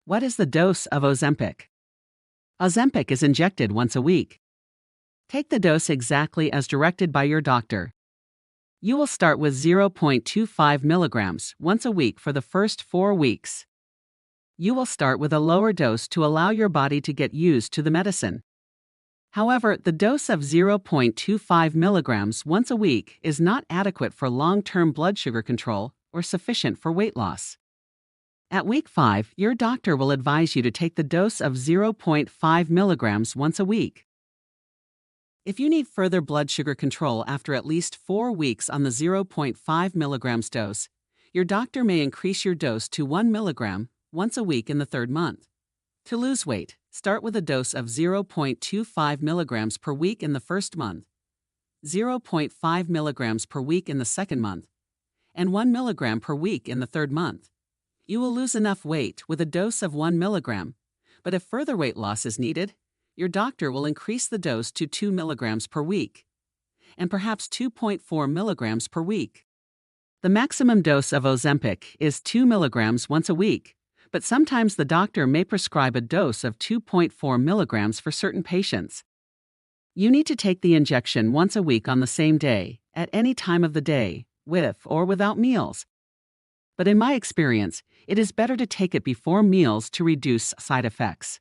What is the dose of Ozempic? Ozempic is injected once a week. Take the dose exactly as directed by your doctor. You will start with 0.25 milligrams once a week for the first 4 weeks. You will start with a lower dose to allow your body to get used to the medicine. However, the dose of 0.25 milligrams once a week is not adequate for long-term blood sugar control or sufficient for weight loss. At week 5, your doctor will advise you to take the dose of 0.5 milligrams once a week. If you need further blood sugar control after at least 4 weeks on the 0.5 milligrams dose, your doctor may increase your dose to 1 milligram once a week in the 3rd month. To lose weight, start with a dose of 0.25 milligrams per week in the 1st month, 0.5 milligrams per week in the 2nd month, and 1 milligram per week in the 3rd month. You will lose enough weight with a dose of 1 milligram, but if further weight loss is needed, your doctor will increase the dose to 2 milligrams per week, and perhaps 2.4 milligrams per week. The maximum dose of Ozempic is 2 milligrams once a week, but sometimes the doctor may prescribe a dose of 2.4 milligrams for certain patients. You need to take the injection once a week on the same day, at any time of the day, with or without meals. But in my experience, it is better to take it before meals to reduce side effects.